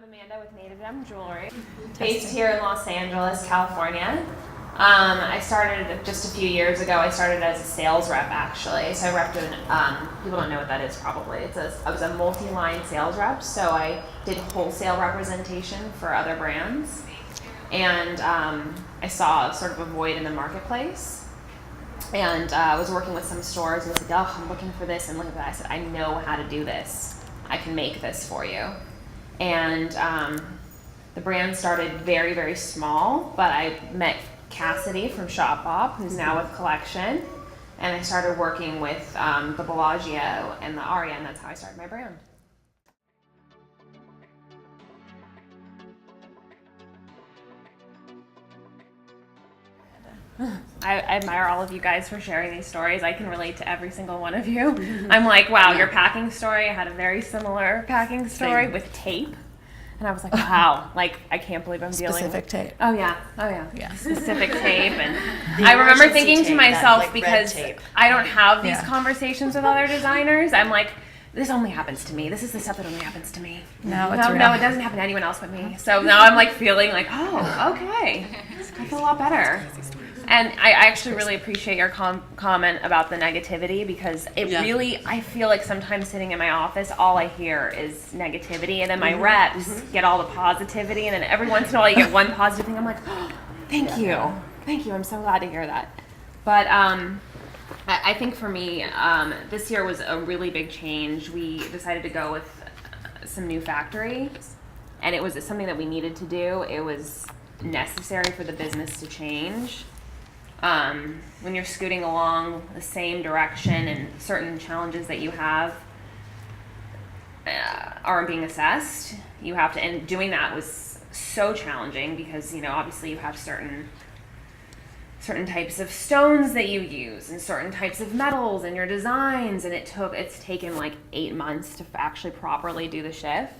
I'm Amanda with Native Gem Jewelry, based here in Los Angeles, California. I started just a few years ago. I started as a sales rep, actually. So I repped people don't know what that is probably. I was a multi-line sales rep, so I did wholesale representation for other brands. And I saw sort of a void in the marketplace. And I was working with some stores and was like, oh, I'm looking for this and look at that. I said, I know how to do this. I can make this for you. And the brand started very, very small, but I met Cassidy from Shop Bop, who's now with Kollectin, and I started working with the Bellagio and the Aria, and that's how I started my brand. I admire all of you guys for sharing these stories. I can relate to every single one of you. I'm like, wow, your packing story, I had a very similar packing story with tape. And I was like, wow, like, I can't believe I'm dealing with specific tape. Oh yeah. Specific tape. And I remember thinking to myself, because I don't have these conversations with other designers, I'm like, this only happens to me. This is the stuff that only happens to me. No, it doesn't happen to anyone else but me. So now I'm like feeling like, oh, okay. I feel a lot better. And I actually really appreciate your comment about the negativity, because it really, I feel like sometimes sitting in my office, all I hear is negativity, and then my reps get all the positivity, and then every once in a while you get one positive thing. I'm like, oh, thank you. I'm so glad to hear that. But I think for me, this year was a really big change. We decided to go with some new factory, and it was something that we needed to do. It was necessary for the business to change. When you're scooting along the same direction and certain challenges that you have aren't being assessed, you have to, and doing that was so challenging because, obviously you have certain types of stones that you use and certain types of metals in your designs, and it's taken like 8 months to actually properly do the shift.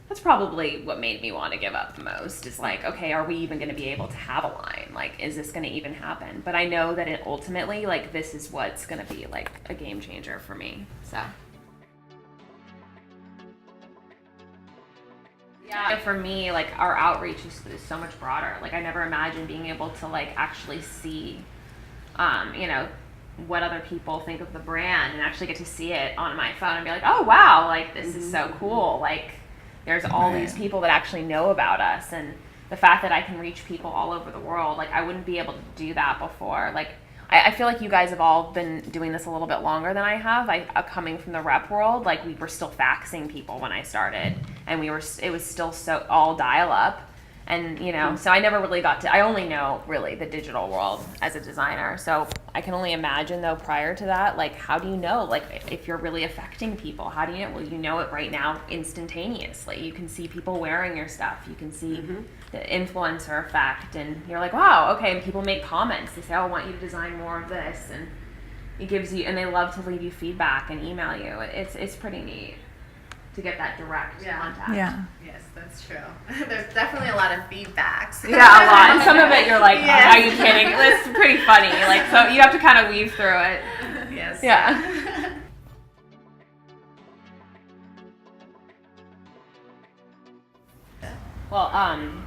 That's probably what made me want to give up the most, is like, okay, are we even going to be able to have a line? Like, is this going to even happen? But I know that it ultimately, like, this is what's going to be like a game changer for me. So yeah, for me, like, our outreach is so much broader. Like, I never imagined being able to like actually see what other people think of the brand and actually get to see it on my phone and be like, oh wow, like, this is so cool. Like, there's all these people that actually know about us, and the fact that I can reach people all over the world, like, I wouldn't be able to do that before. Like, I feel like you guys have all been doing this a little bit longer than I have. Coming from the rep world, like, we were still faxing people when I started, and it was still so all dial up. And, so I never really I only know really the digital world as a designer. So I can only imagine, though, prior to that, like, how do you know, like, if you're really affecting people? How do you know? Well, you know it right now instantaneously. You can see people wearing your stuff. You can see the influencer effect. And you're like, wow, okay. And people make comments. They say, oh, I want you to design more of this. And it gives you, and they love to leave you feedback and email you. It's pretty neat to get that direct contact. Yeah. Yes, that's true. There's definitely a lot of feedbacks. Yeah, a lot. And some of it you're like, are you kidding? It's pretty funny. Like, so you have to kind of weave through it. Yes. Yeah. Well,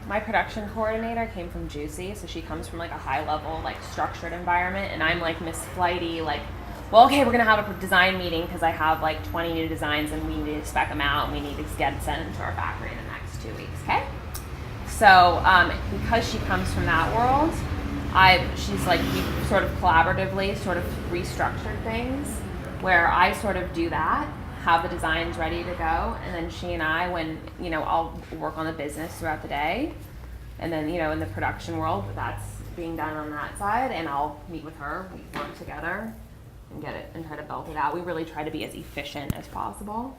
my production coordinator came from Juicy, so she comes from like a high level, like, structured environment, and I'm like Miss Flighty, like, well, okay, we're gonna have a design meeting because I have like 20 new designs and we need to spec them out and we need to get it sent into our factory in the next 2 weeks, okay? So because she comes from that world, she's like, we sort of collaboratively sort of restructured things where I sort of do that, have the designs ready to go, and then she and I, when, I'll work on the business throughout the day, and then, in the production world, that's being done on that side, and I'll meet with her, we work together and get it and try to belt it out. We really try to be as efficient as possible.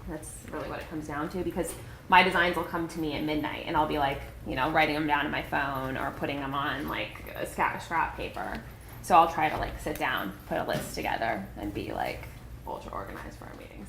That's really what it comes down to, because my designs will come to me at midnight and I'll be like, writing them down on my phone or putting them on like a scrap paper. So I'll try to like sit down, put a list together, and be like ultra organized for our meetings.